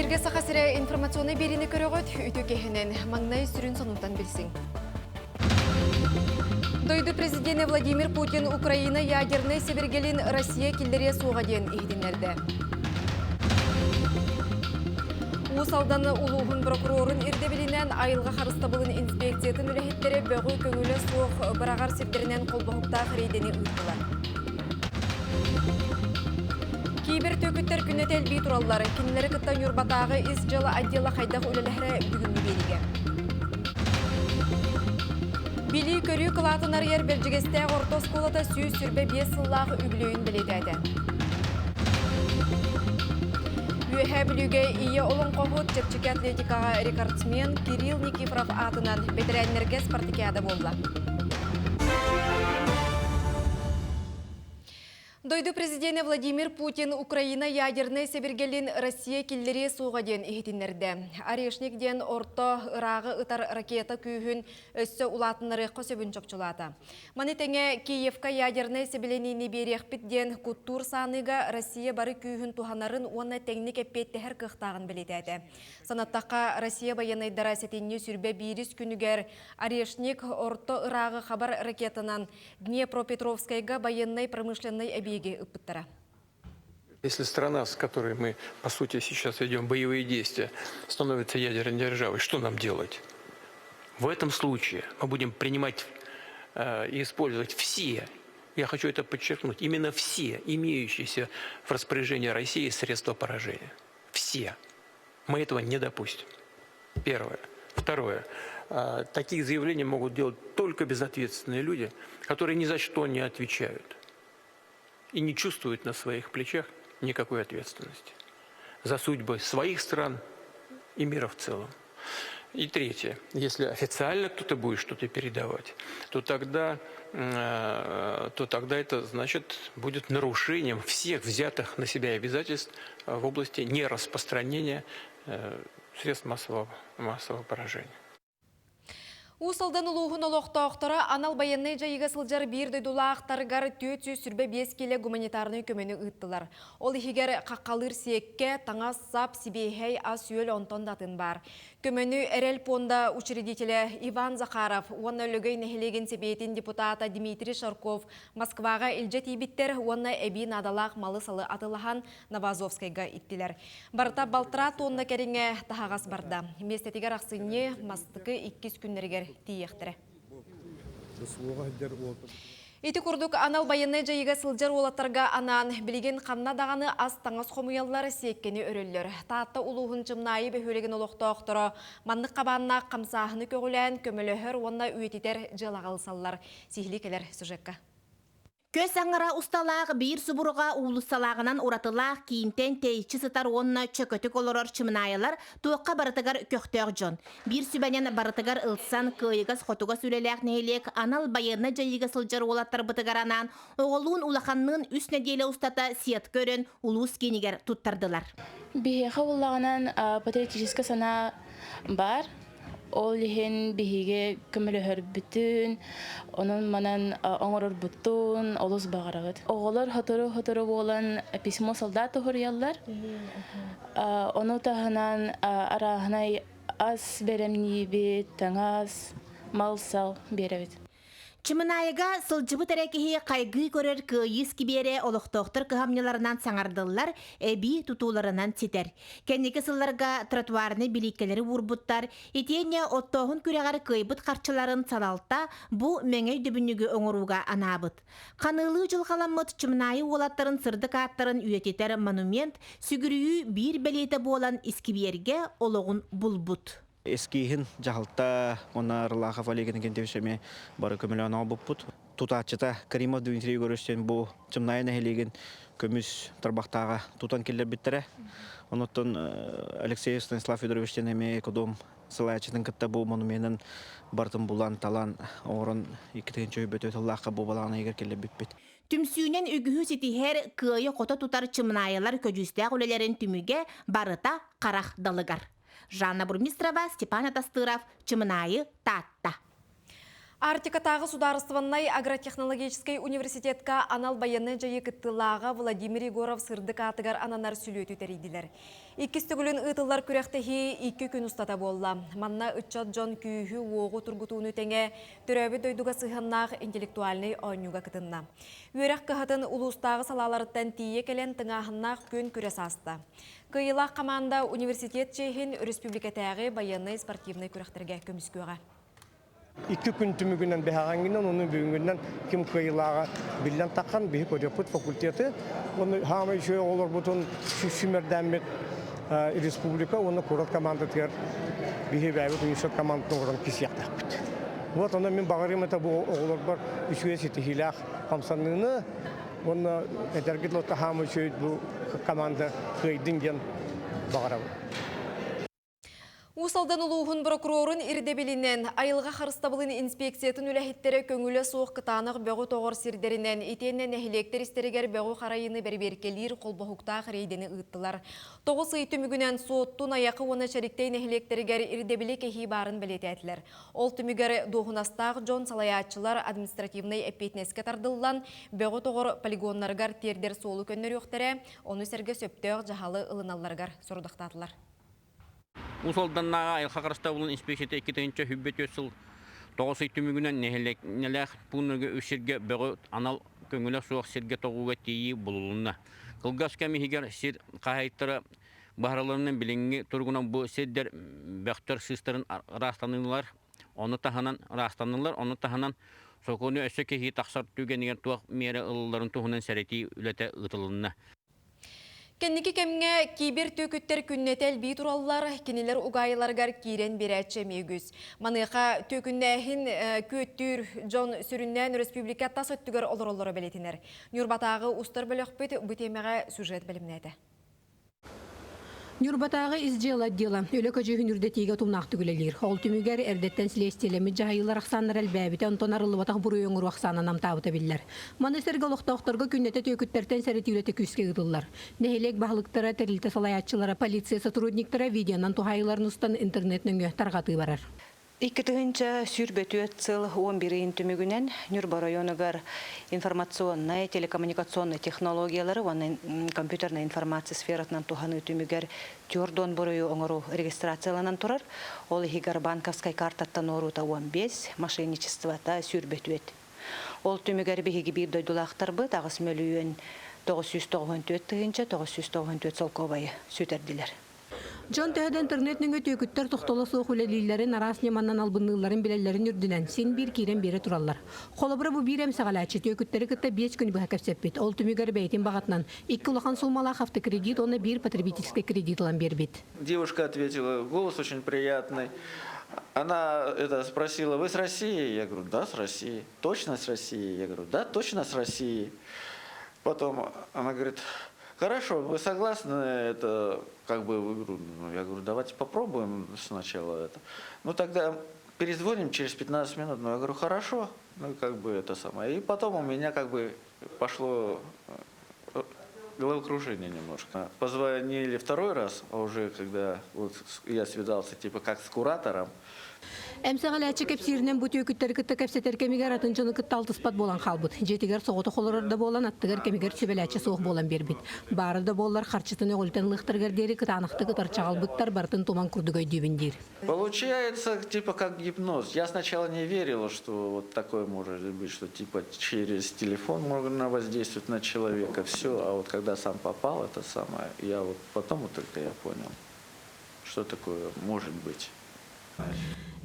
Эфирге сақасыра информационный беріні көрігіт, үйті кехінен маңнай сүрін сонуттан білсің. Дойды президенті Владимир Путин Украина ядерный севергелин Россия келдере суға ден егденерді. Усалданы улуғын прокурорын ирдебелінен айылға қарыстабылын инспекциятын үләхеттері бөғі көңілі соқ бірағар септерінен қолбақықта қырейдені ұйттылар. Кейбір төкіттер күнетел бей тураллары, кенелері кыттан юрбатағы із жылы отдела қайдақ өлелері бүгінгі беріге. Били көрі қылатын арьер Бельджигесте ортос қолата сүйіз сүрбе 5 сыллағы үбілейін біледеді. Үйе білуге ие олың қоғыт Чепчеке атлетикаға рекордсмен Кирилл Никифоров атынан бедірәнлерге спартакиада болды. Дойды президенті Владимир Путин Украина ядерный севергелин Россия келдері суға ден ехетінерді. Арешникден орто ырағы ытар ракета күйін өссі улатынары қосебін чопчулата. Манетеңе Киевка ядерный себеленini берекпітден куттур саныға Россия бары күйін туханарын оны тәңнік әппеттігер қықтағын білетеді. Санаттаққа Россия баянайдара сетенне сүрбе бирис күнігер Арешник орто ырағы хабар ракетынан Днепропетровскайға баяннай промышленной әбе. Если страна, с которой мы, по сути, сейчас ведем боевые действия, становится ядерной державой, что нам делать? В этом случае мы будем принимать и использовать все, я хочу это подчеркнуть, именно все имеющиеся в распоряжении России средства поражения. Все. Мы этого не допустим. Первое. Второе. Такие заявления могут делать только безответственные люди, которые ни за что не отвечают и не чувствуют на своих плечах никакой ответственности за судьбы своих стран и мира в целом. И третье. Если официально кто-то будет что-то передавать, то тогда это, значит, будет нарушением всех взятых на себя обязательств в области нераспространения средств массового поражения. Усалдан улуғын олықтақтыра анал баяннай жайыға сылжар бір дөйдулақтарғар төт сүрбе 5 келе гуманитарны көмені ұттылар. Ол егер қаққалыр секке таңа сап сибейхей ас үйел онтон датын бар. Көмені әрел понда учредителі Иван Захаров, оны өлігей нәхелеген себейтін депутата Дмитрий Шарков, Москваға илжет ебіттер, оны әбейін адалақ малы салы атылыған Новозовскайға иттілер. Барта балтыра тонна кәріңе тағағас барда. Местетігер ақсыне мастықы 2 күннергер тиектірі. Ити күрдік анал баянны жайыға сылжар олаттарға анан білеген қанна дағаны аз таңыз қомуялары секкені өрілер. Таатта улуғын чымнайы бөхөлеген олықта оқтыры, маннық қабанына қамсағыны көгілен көміліхір онна үйететер жылағал саллар. Сихликелер сүжекка. Көз аңыра ұсталақ бір сұбырға ұлысалағынан ұратылақ кейінтен тейчі сытар онына чөкөтік олырыр чымынайылар туыққа барытығар көқтеғ жон. Бір сүбәнен барытығар ұлсан көйігіз қотуға сүрелек нәйлек анал байырны жайығы сылжар олаттар бұтығаранан оғылуын улақанның үс неделі ұстата сиет көрін ұлыс кенігер тұттардылар. Бейхе олағынан патриотическа сана бар. Ол лихен биһиге көмөлөһөр бүтүн, онун манан оңорор буттун, олус багарагыт. Оголор хотору болан письмо солдату хорьяллар. Ону таханан арахнай ас беремни бит, таңас, малсал беребит. Чымынайыға сылжыбы тәрәкеге қайғы көрер күйіз кибере олықтоқтыр кығамнеларынан саңардылар, әбі тұтуларынан сетер. Кәнекі сылларға тротуарыны біліккелері ұрбыттар, етене оттоғын күрегар күйбіт қарчыларын салалта бұ мәңей дөбінігі оңыруға анабыт. Қанылы жылғаламыт чымынайы олаттарын сырды каттарын үйететер монумент сүгірүйі бір бәлеті болан искиберге олығын бұлбұт. Eskihин jahalta ona rlaha valigin kentevsheme bara kömülana buput. Tutachita Karimov Dmitri Yegorovичтен bu чымнайына хелеген көмүс тарбактага тутан келер биттере. Онотон Алексей Станислав Федоровичтен эме кодом сылачытын кытта бу монументин бартын булан талан орын икитенче бөтөт Аллахка бу баланы эгер келер битпит. Түмсүүнен үгүһү ситихер кыйы кота тутар чымнайылар көжүстә үлелерин түмүгө барыта карах далыгар. Жанна Бурмистрова, Степан Атастыров, Чымынайы, Татта. Артикатағы сударстваннай агротехнологический университетка анал баянны жайы кыттылаға Владимир Егоров сырдык атыгар ананар сүлөтү терейдилер. Иккістігілін ұтылар күрәқтіхи 2 күн ұстата болла. Манна ұтчат жон күйі оғы тұргутуыны тәңе түрәбі дөйдуға сыханнақ интеллектуальный ойнуға кытынна. Өрәк кыхатын улустағы салаларыттан тие келен тыңағыннақ күн күрәс асты. Кыйылақ команда университет чейхін республикатағы баянны спортивный күрәқтерге көміскөға. 2 күн түмігінен бәғаңынан, оның бүгінгінен кім қиылаға білден таққан бейік өдепіт факультеті. Оны хамы үші олар бұтын сүмердәмет республика, оны құрат команда тер бейік бәйбіт университет командатын орын кесияқтақ бұд. Вот оны мен бағарым это бұл олар бар үші сеті хилақ қамсанлығыны, оны әдергет лотта хамы үші бұл команда қиылдың ген бағарам. Усалдан улуғын прокурорын ирдебелінен айылға қарыстабылын инспекциятын үләхеттері көңілі соқ қытанық бөғі тоғыр сирдерінен итеннен әхілектер істерігер бөғі қарайыны бәрберкелер қолбақуқтақ рейдені ұттылар. Тоғыз ұйты мүгінен соттың аяқы оны шәріктейін әхілектерігер ирдебелі кехи барын білет әтілер. Ол түмігер доғынастақ жон салаятчылар административный әппетнеске тардылан бөғі тоғыр полигонларғар тердер солы көннер өқтері, оны сәрге сөптеғ жағалы ылыналарғар сұрдықтатылар. Усалданнаға айылға қарыстабылын инспекцияты 2-тінші хүббет өсіл 9 түмігінен нәләқ пұнырғы өсерге бөғі анал көңілі суақ серге тоғуға тейі бұлылына. Қылғас кәмігер сер қағайттары бағараларының біліңгі тұрғынан бұл сердер бәқтер сыстарын растанылар, оны таханан соқуыны өсі кехи тақсар түгенеген туақ мері ұлыларын тұғынан сәреті үләті ұтылына. Кенники кемге кибер төкүттер күннетел бей тураллар, кенелер угайларгар кирен берәтші мегіз. Маныға төкүннәхін көттүр жон сүріннән республикатта сөттігер олар-олары бәлетінер. Нюрбатағы ұстар бөліқ бұтемеға сюжет білімнәді. Нюрбатағы изжел отдела өлі көжігін үрдетейге тұмнақты күлелер. Ол түмігер әрдеттен сілестелемі жағайлар ақсаныр әлбәбіті онтон арылыбатақ бұры өңір уақсананам табыта білдер. Манысырға лоқтауқтарға күннеті төкіттерден сәрет үлеті күске ғыдылар. Нәхелек бағылықтары, тәрілті салаятчылары, полиция сотрудниктары видеонан тухайларын ұстан интернетнің өқтарға барар. Иккетігінші сүрбетует цел 11 түмігінен Нюрба районығар информационный, телекоммуникационный технологиялары, оның компьютерная информация сфератынан туханы түмігер тюрдон бұрыю оңыру регистрацияланан тұрар. Ол егер банковской картаттан орута 15, мошенничествота сүрбетует. Ол түмігер бейгі бір дойдулақтар бұд, ағыс мөліуін 994 түгінші, 994 солковайы сүтерділер. Жон тәді интернетнің өтөкіттер тұқтылы соқ үлелейлерін арасыне маннан албыныларын білелерін үрдінен сен бір керен бері тұралар. Қолыбыры бұ бір әмсағалачы төкіттері кітті 5 күн бұға кәпсеппет. Ол түмігер бәйтін бағатынан 2 ұлақан сұлмалақ автокредит, оны бір потребительский кредит алан бербет. Девушка ответила, голос очень приятный. Она спросила, вы с России? Я говорю, да, с России. Точно с России? Я говорю, да, точно с России. Потом она говорит, хорошо, вы согласны, это как бы, я говорю, давайте попробуем сначала это. Ну тогда перезвоним через 15 минут, ну я говорю, хорошо, ну как бы это самое. И потом у меня как бы пошло головокружение немножко. Позвонили второй раз, а уже когда вот я связался типа как с куратором. Әмсәғаләтші кәпсирінен бұт өкіттері кітті кәпсетер кәмегер атыншыны кітті алтыспат болан қалбыд. Жетігер соғыты қолырырда болан, аттығыр кәмегер сөбеләтші соғы болан бербет. Барыда болар қарчытыны олтен лықтыргердері кітанықты кітар чағалбыттар бартын туман күрдігөй дүйбіндер. Получается, типа как гипноз. Я сначала не верила, что вот такое может быть, что типа через телефон можно воздействовать на человека, все. А вот когда сам попал, это самое, я вот потом вот только я понял, что такое может быть.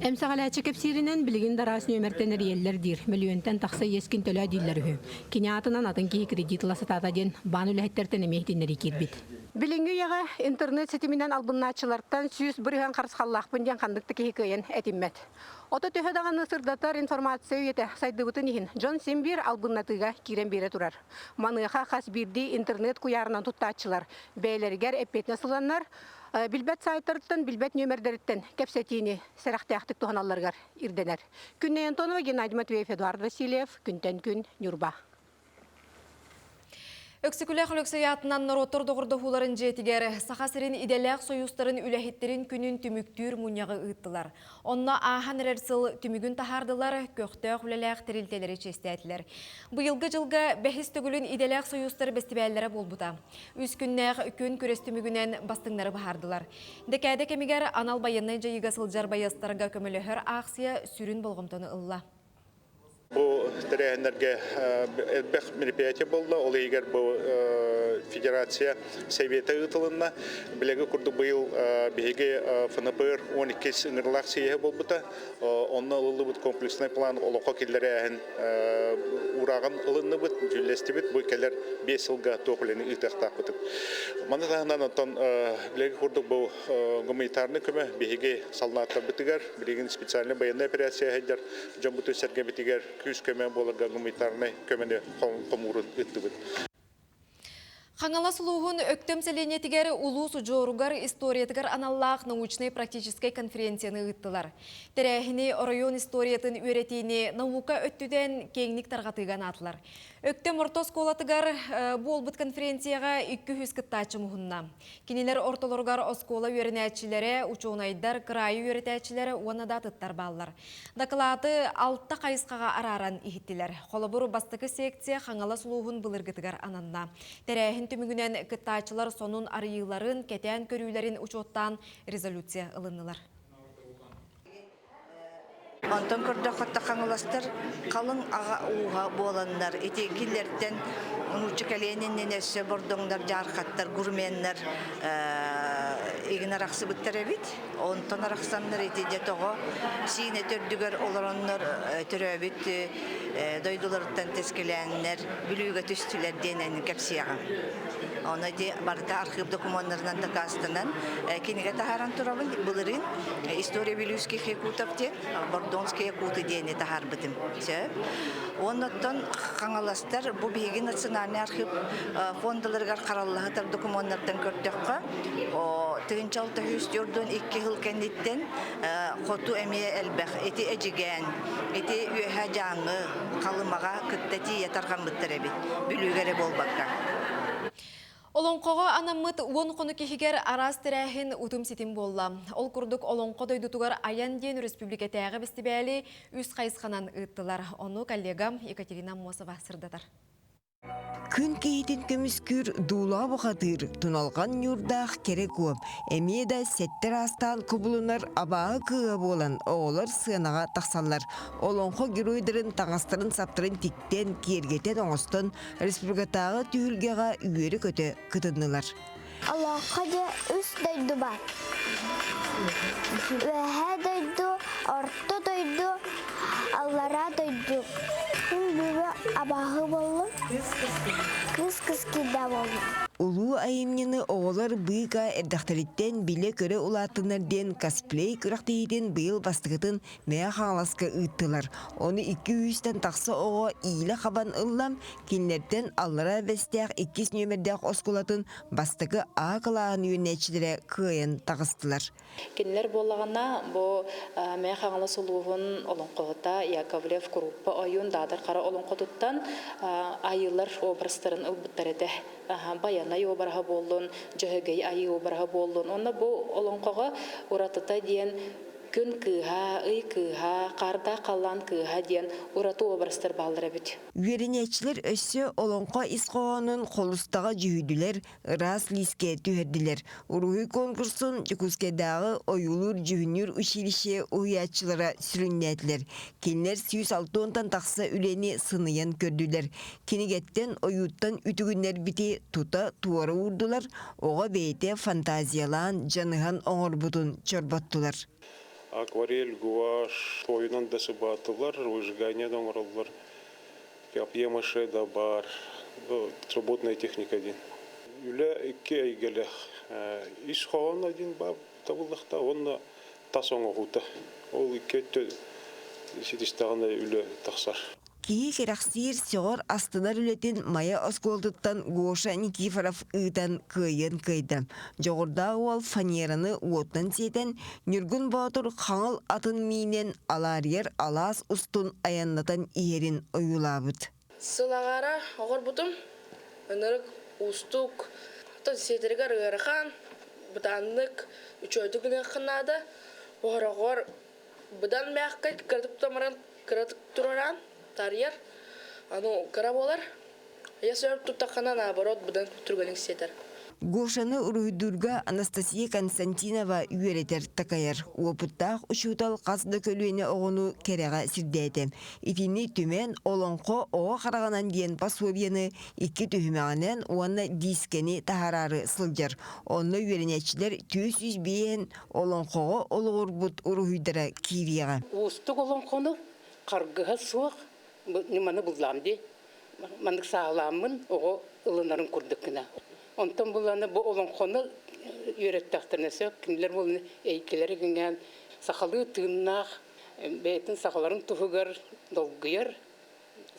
Әмсәғаләтші кәпсирінен білігін дарасын өміртенер еллер дир. Мөлуентен тақса ескін төлі адиллер үхі. Кені атынан атын кейі кредит ласытата ден бан үләхеттерден әмейтінері кербет. Білінгі яға интернет сетімінен албыннатшылардан сүйіс біріған қарсқаллақпын ден қандықты кейі көйен әтіммет. Ота төхі дағаны сырдаттар информация өйеті сайды бұтын ехін. Джон Симбир албыннатыға кирен бере тұрар. Маныға қас бірді интернет құярынан тұттатшылар. Бәйлергер әппетіне сыланлар. Билбет сайттарыттан, билбет нөмердеріттен кәпсетіні сәрәқтіяқтық туғаналарғар ирденер. Күнне Антонова, Геннадий Матвеев, Эдуард Васильев, күнтен күн, Нюрба. Өксікілі қылықсаятынан нұротыр доғырды хуларын жетігер, сақасырын иделәқ союстарын үләхеттерін күнін түміктүр мұняғы ұйттылар. Онна ахан рәрсіл түмігін тахардылар, көқті құлеләқ тірілтелері честәтілер. Бұйылғы жылғы бәхіс түгілін иделәқ союстары бәстібәлері болбыта. Үз күннәқ күн көрес түмігінен бастыңнары бағардылар. Декәді кемігер анал байынны жайыға сылжар байыстарға көміліғір ақсия сүрін болғымтаны ұлла. Bu tereyhenlerge elbek meripiyatı buldu. Olu eğer bu Federatsiya Seviyeti ıtılığına bilegi kurdu bu yıl bilegi FNPR 12 sınırlak siyahı buldu. Onunla ılılı bu kompleksine plan oluqa kellere urağın ılını bud, cüllesti bud. Bu keller 5 yılga tokuleni ıtaqtaq bud. Mana tahından ondan bilegi kurdu bu gumanitarны köme bilegi salnatta bitiger. Bilegin spesialni bayanlı operasiya hedder. Jambutu serge bitiger. Küs köme bolga gumanitarны kömeni komurun ıttı bud. Хаңала сұлуғын өктем селенетігер улус жоругар историятығар аналлақ научный практической конференцияны ұттылар. Тәрәхіне район историятын өретейіне наука өттіден кеңнік тарғатыған атылар. Өктем ортос колатығар болбыт конференцияға 200 кыттачы мұхынна. Кенелер ортолоргар оскола өрінәтчілері, учуынайдар, крайы өретәтчілері уанада тұттар балылар. Дақылаты 6 қайысқаға араран ихіттілер. Қолабыру бастықы секция хаңала сұлуғын бұлыргытығар ананна. Тәрәхін түмігінен кыттачылар сонун арыйларын, кетен көрүйлерин учоттан резолюция ылынылар. Антон көрді қатта қаңыластар қалың аға уға боландар. Эти киллерден ұнучыкаленен ненесі бұрдыңдар, жарқаттар, гурменнер егін арақсы бұттар әбет. Онтан арақсандар еті детоғы сиіне төрдігер оларандар түрі әбет дойдуларыттан тескеленер, білуге түстілер денен кәпсияға. Оны де барда архив документларынан такастынан кенеге тахаран турабын бұлырын история билюски хекутап де бордонские куты дене тахар бітім. Оннаттан қаңаластар бұл бейгі национальный архив фондаларғар қаралығытар документлардан көрдіққа тығынчалты хүстірден 2 жыл кәнеттен қоту әмие әлбәқ, еті әжіген, еті үйәхә жаңы қалымаға күттәті етарған бұттыр әбет, бүлігері болбаққа. Олонқоға анамыт 10 қоны кехігер арас тірәхін ұтым сетім болла. Ол күрдік олонқо дойдутуғар аян ден республика тәғі бістібәлі үз қайысқанан ұттылар. Оны коллегам Екатерина Мосова сырдатар. Күн кейтін көміскүр дула бұқатыр, тұналған юрдақ керек өп. Әмеда сәттер астан күбілінар абағы күйі болан, оғылар сынаға тақсалар. Олонқо геройдарын таңастырын саптырын тиктен, кергетен оңыстын, республикатағы түйілгеға үйері көті күтінілар. Олонқо де үс дойду бар. Өәе дойду, орты дойду, аллара дойду. Абағы болу, кыз кида болу. Улу айымнені оғылар бұйға әрдақтарыттен біле көрі ұлатынарден косплей күрақтейден бұйыл бастығытын мәя қаңласқа ұйттылар. Оны 200-тен тақсы оғы ийлі қабан ұллам, кенлерден аллара бәстәқ 2 нөмірдәқ осколатын бастығы ағылағын үйінәтшілері күйен тағыстылар. Кенлер болағына бұл мәя қаңлас ұлуғын олонқоғыта Яковлев группа ойын дадыр қара олонқоғыттан айылар обрастарын ұлбыттарыды. Баяна йобараға болдың, жөғегей айы обараға болдың. Онда бұл олонқоға ұратыта дейін күн кыға, үй кыға, қарда қалан кыға дейін ұрату обрастар балдыр әбіт. Үйерінәтшілер өссі олонқо исқоғының қолыстаға жүйділер, ырас лиске түйерділер. Уруғи конкурсын Жекускедағы ойулur жүйінер училище ұйатшылара сүріннәтілер. Кенлер 106-тан тақсы үлені сыныян көрділер. Кенегеттен ойуттан үтігінер біте тута туары урдылар, оға бейте фантазиялан жаныған оңыр бұтын чорбаттылар. Акварель, гуаш, ойынан дәсі батылар, выжигание доңырылар, капьемышы да бар, работная техника ден. Үлі 2 айгелек, иш қоған один бап табылдықта, онына тас оңы ғуты. Ол 2 сетіштағында үлі тақсар. Кии херақсир сёғыр астынар үлетін мая осколдыттан Гоша Никифоров ұйтан күйен күйді. Жоғырда ол фанераны уоттан сетен, нүргін батыр қаңыл атын мейнен аларьер алас ұстын аяннатан иерін ойулабыд. Сылағара оғыр бұтым, Анарык устук, то сетергар ырахан, бутаннык, үчөйдү күнө ханада, орогор будан мяккай кырдык томаран кырдык тураран, тарьер, ану караболар. Я сөрөп туттакана наоборот будан турганын сетер. Гошаны уруйдурга Анастасия Константинова үйеретер такаяр. Опыттақ ұшутал қасыды көлуіне оғыну кереға сирдеті. Итini түмен олонқо оға қарағанан дейін пасуорияны екі түйімеғанен оғанна дискені тахарары сылжар. Онны үйеренетшілер 200 бейін олонқоға олығыр бұд уруйдара кирияға. Устық олонқоны қарғыға суық, неманы бұлламды. Мандық сағыламын оғы ылынарын күрдікіна. Онтан буланы бу олонқоны үйреттақтырнасы, кімдер болыны әйкелері кінген сақалы тыыннақ, бәйтін сақаларын тұғығыр, долғығыр,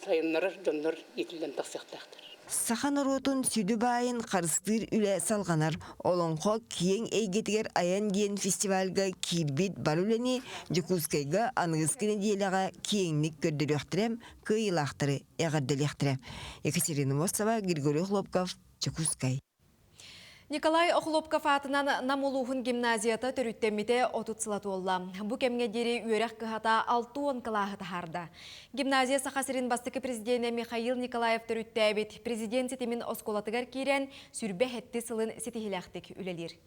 сайынлары жонлар етілден тақсықтақтыр. Саханар отун сүді байын қарыстыр үлі салғанар. Олонқо киен әйгетігер аян дейін фестивальға кирбит бар үліні Жукускайға анығызкіні дейліға киенлік көрдірі өқтірем, күйілақтыры әғірділі өқтірем. Екатерина Мосова, Григорий Хлопков, Жукускай. Николай Охлопков атынан Намулухын гимназията төрүттемите отутсылаты олла. Бу кемге дери үйрек кыхата 6 кылағы тахарда. Гимназия сақасырын бастықы президенті Михаил Николаев төрүттәбет президент сетемін осколатыгар кейрен сүрбе хетті сылын сетихиляқтық үлелер.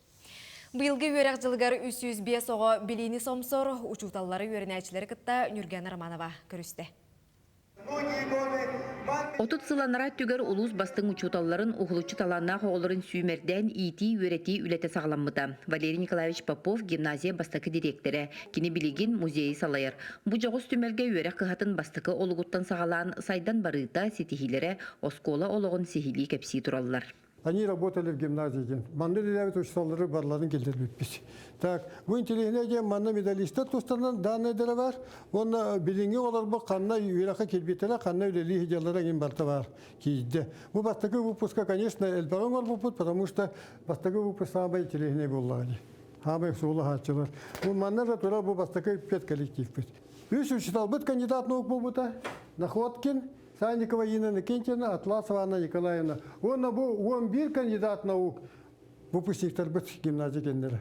Бұйылғы үйрек жылғар 305 оғы білейні сомсор, учуталары үйренәчілері кытта Нүрген Романова көрісті. Отут сыланара түгер улус бастың учуталларын ухулучу таланна хооларын сүймерден ити үйрети үлете сағаламмыда. Валерий Николаевич Попов гимназия бастакы директоры, кини билигин музейі салайыр. Бу жоғыз түмелге үйрек кыхатын бастакы олугуттан сағалан сайдан барыта сетихилері оскола олығын сехили кепси тураллар. Они работали в гимназии. Манны лилявит учителары барларын келдербеппис. Так, bu интеллигенция манна медалиста тустардан данный деревар. Он билинги олар бу канна юрака келбетера, канна үлели хиджалара ген барта бар. Кийде. Бу бастакы выпуска, конечно, элбаган бар бупут, потому что бастакы выпуск самый интеллигентный боллаги. Хамы сула хачылар. Бу манна да тура бу бастакы 5 коллектив бит. Үч учитал бит кандидат наук болбута. Находкин Санникова Инна Никентьевна, Атласова Анна Николаевна. Он 11 кандидат наук выпускниктер бит гимназия кендері.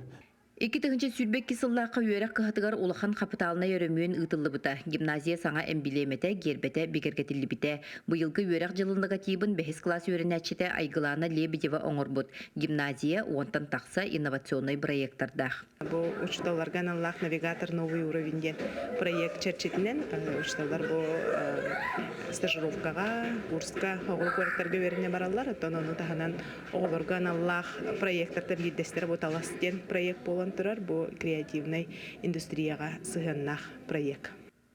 Эки тыгынчы сүрбек кисыллаққа үйерек кыхатыгар улахан қапыталына өрөмүйін ұтылы бұта. Гимназия саңа эмблемете, гербете, бекергетілі біте. Бұйылғы үйерек жылындыға тейбін 5 класс өрінәтчеті Айгылана Лебедева оңыр бұд. Гимназия онтан тақса инновационный проекттардақ. Бұл учталарга наллах навигатор новый уровеньден проект черчетінен учталар бұл стажировкаға, курска, оғыл көріктерге веріне баралар. Оттан оны тағанан оғыларга наллах проекттарды еддестері бұталастен проект болан тұрар бұл креативный индустрияға сығыннақ проект.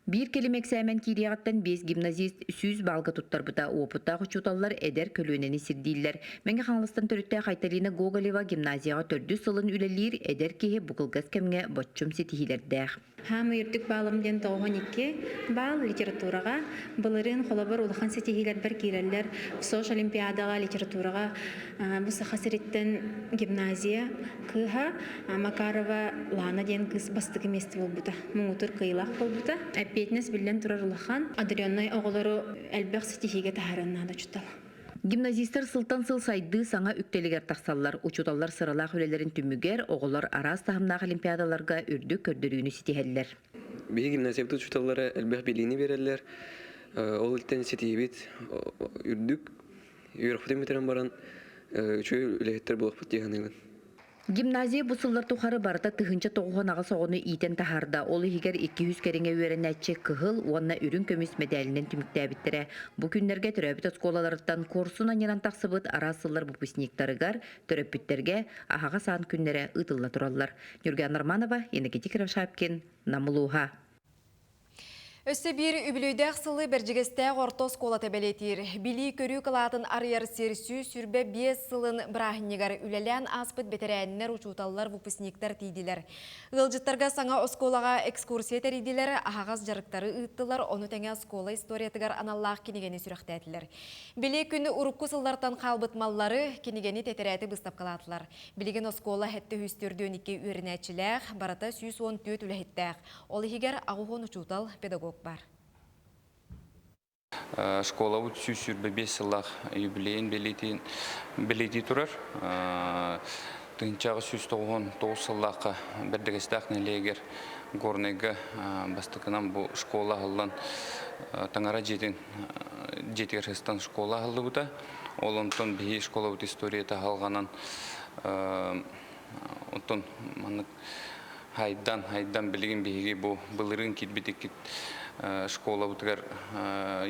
Bir kelimek sෑмен кириягаттан 5 гимназист сүз балга туттар бута опыттагы чуталлар эдер көлөнени сирдиллер. Менге хаңлыстан төрүттө Кайталина Гоголева гимназияга 4 сылын үлелир эдер кеhe букылгас кемге боччум сетихилердэх. Хам үрдүк балымден 92 бал литературага былырын холобор улахан сетихилер бер киреллер сош олимпиадага литературага бу сахасириттен гимназия кыха Макарова Лана ден кыз бастыгы месте болбута. Муңутур кыйлак болбута. Петнес билен турар улахан Адрианнай оголору элбек сетихиге тахараннада чутала. Гимназистер сылтан сыл сайды саңа үктелигер тақсаллар, учуталлар сыралақ өлелерін түмігер, оғылар арас тахымнақ олимпиадаларға үрді көрдірүүнү сетихеллер. Бей гимназиябды учуталлары әлбәқ билини берелер, ол үлтен сетихибет үрдік, үйрақпытен метрен баран, үчөй үләйттер болақпыт дегенігін. Гимназия бусыллар тухары барда тыгынча тоғуған ағы соғыны итен тахарда. Олы хигер 200 кереңе үйеренәтчі кығыл, уанна үрін көміс медалінен түміктәбіттірі. Бұ күндерге төрәбіт осколаларыттан корсуна ненан тақсыбыт арасылар бұпысниктарыгар төрәбіттерге ағаға саан күндері ұтылла тұралар. Нүрген Арманова, Енекетик Равшапкин, Намылуға. Өсі бір үбілүйдәк сылы бәржігістәк ортос кола тәбәлетір. Білі көрі кылатын арияр серсі сүрбе 5 сылын бірахынегар үлелән аспыт бетерәнінер учуталылар выпускниктар тейділер. Ғылжыттарға саңа осколаға экскурсия тәрейділер, ағағаз жарықтары ұйттылар, оны тәңе оскола историятығар аналлақ кенегені сүріқтәтілер. Білі күні ұрыққы сыллартан қалбытмаллары кенегені тәтерәті бұстап қалатылар. Білеген оскола хәтті хүстірді өніке өрінәтчіләқ, барата 114 үләхеттәқ. Олы хигер ағуғын учутал педагог бар. школа вот сүрбе 5 сыллах юбилейн билети турар. Тынчағы сүз 9 сыллаққа бірдігістақ нелегер горнайга бастықынан бұл школа ғылдан таңара жетер хыстан школа ғылды бұта. Олонтон бейі школа бұт историята ғалғанан онтон хайдан білген бейге бұлырын кетбетекет школа бұтығар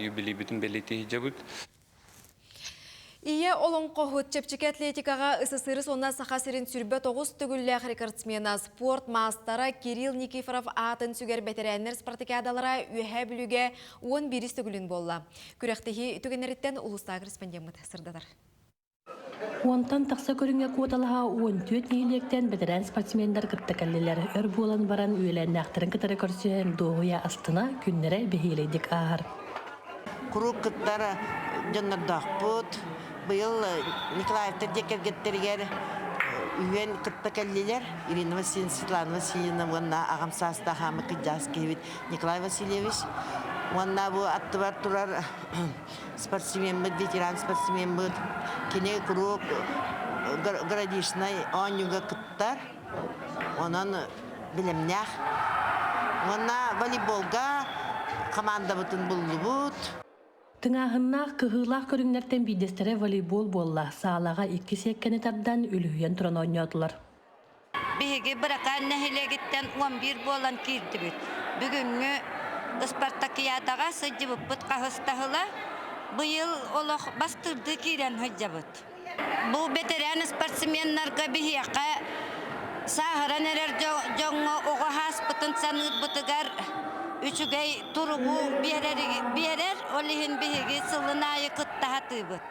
юбилей бүтін белеті жабыт. Ие олонқо хөтчепчеке атлетикаға СССР сонна сақасырын сүрбе 9 түгілләқ рекордсмена спорт мастара Кирилл Никифоров атын сүгер бетерәнер спартакиадалара үйе білуге 11 түгілін болла. Күректегі түгенеріттен ұлыста корреспондент сырдадар. Онтан тақса көрінге куаталаға 14 нейлектен бетерән спортсмендер кіттікәлілер өр болан баран үйелән әқтірін кітірі көрсен доғуя астына күннері бейелейдік ағыр. Құруқ кіттары жоннардақ бұд. Бұл Николаевтар декергеттергер үйен кіттікәлілер. Ирина Васильевна, Светлана Васильевна, онна ағамсаста қамы қиджас кейбет Николай Васильевич. Онна бұл атты бар тұрар спортсмен бұд, ветеран спортсмен бұд. Кене құруқ городишнай оңюға кіттар. Онан білімнәқ. Онна волейболға команда бұтын бұлды бұд. Тыңағыннақ кығылақ көріңнерден бейдестері волейбол болла. Сағалаға 2 секкені тардан үліген тұран ойнадылар. Беге бірақан нәхелегеттен 11 болан керді бүт. Бүгінгі спартакиадаға сәджі бұт қағыстағыла бұйыл олық бастырды керен ғыджа бұт. Бұл бетерән спортсменларға бейеқа сағыран әрер жоңы оға хас бұтын санғыт бұтығар Üçügey turubu birer, olihin bihigi sılınayı kıttahatı bud.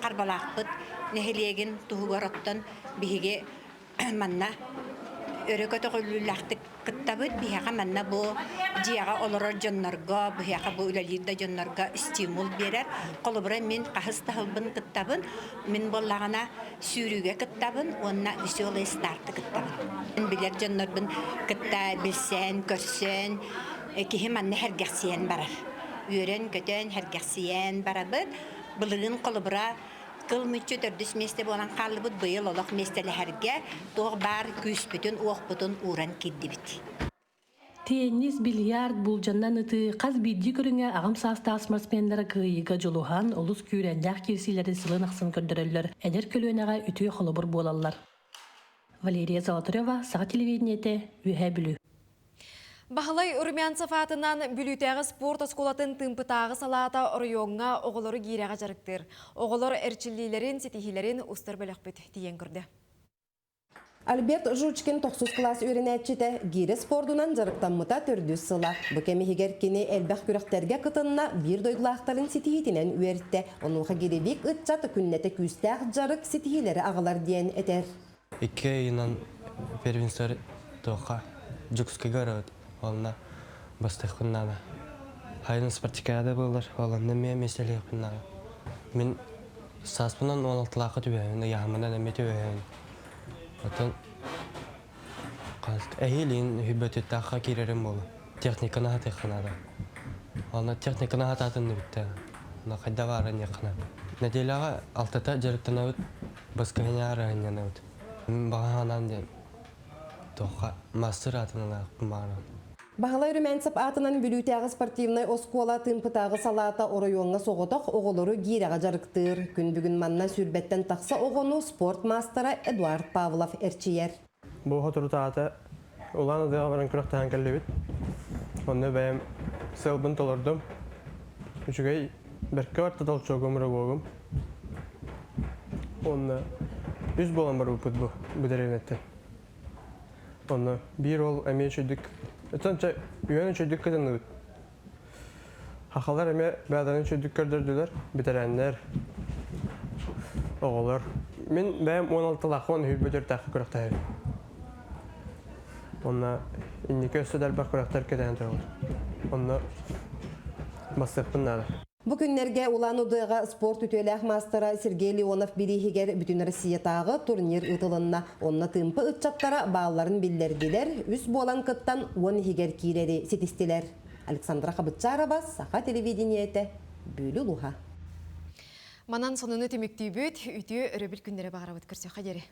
Karbalaq bud, nehilegin tuhugarottan bihigi manna örökötü güllülaxtı kıtta bud, bihaqa manna bu jiyaga oloror jonnarga, bihaqa bu ülaliyda jonnarga stimul berer. Kolubura min qahısta hılbın kıttabın, min bollağına sürüge kıttabın, onna visual startı kıttabın. Min biler jonnarbın kıtta bilsen, görsen, kihi manna hergahsiyen barar. Üren kötön hergahsiyen barabın, bılığın kolubura Kılmıçı 400 meste bolan qallı bud bıyıl olaq mesteli herge, doğ bar küs bütün, oq bütün uğran keddi bit. Tennis, bilyard, bulcandan ıtı, qaz biddi körüne ağım sağısta sportsmenlere kıyıga joluhan, olus kürenlək kirsileri sılın aqsın köndürürler. Ener kölüneğe ütü xolubur bolallar. Valeriya Zalatureva, Sağa televideniyete, Ühe Bülü. Бағылай Үрмянцев атынан бүлітәғі спорт осколатын тымпытағы салата орыйоңға оғылары гейреға жарықтыр. Оғылар әрчілілерін, сетихилерін ұстар бөлік бүт дейен көрді. Альберт Жучкин 9 класс үйренәтчеті гейре спордунан жарықтанмыта түрдіз сыла. Бүкемегер кені әлбәқ күріқтерге қытынна бір дойдылақтарын сетихитінен үйерітті. Онуға геревик ұтчаты күннеті күстәқ жарық сетихилері ағылар дейін әтер. 2 айынан первенствер тоқа жүкске ғарауд. Олна бастық күннана. Хайын спартакиада болар, оланды мен меселі күннана. Мен саспынан 16-лақы түбәйін, яғымынан әме түбәйін. Отын әйелін хүббөтетті аққа керерім болу. Техниканы хаты қынады. Олна техниканы хататынды бітті. Олна қайда барын еқына. Нәделіға 6-та жарықтан өт, басқағыне арағынен өт. Мен бағанан ден тоқа мастер атынан ақпын бағанан. Бағалай Үрмянцев атынан бүлітәғі спортивнай оскола тымпытағы салата орайуңға соғытық оғылары гейреға жарықтыр. Күн бүгін манна сүрбеттен тақса оғыну спорт мастера Эдуард Павлов әрчиер. Бұл ғатыры тағаты оланы дұға баран күріқтаған кәлі бет. Онны бәйім сылбын толырдым. Үшігей біркі барты талчоғы өмірі боғым. Онны үз болан бар бұпыд бұл бүдеревнетті. Онны бір ол әмей шүйдік Ötönçe üyenin çocuk kızını Hakalar eme bәдәрін çocuk kördürdüler, bitirenler, oğullar. Мен benim 16-laqın hübbüdür təqi körüqtəyim. Onunla indiki östüdər bak körüqtər kedəyən тұрғılır. Onunla basıqpın nədir. Бу күннерге улан удыга спорт үтөләк мастера Сергей Леонов билихигер бүтүн Россиятагы турнир ытылынна. Онна тымпы ытчаттара бааларын биллердилер, үс болан кыттан 10 хигер кирери сетистилер. Александра Хабытчарова, Саха телевидениете, Бүлі Луха. Манан соныны темектейбөт, үтіе өрөбіл күндері бағарабыт көрсе қадері.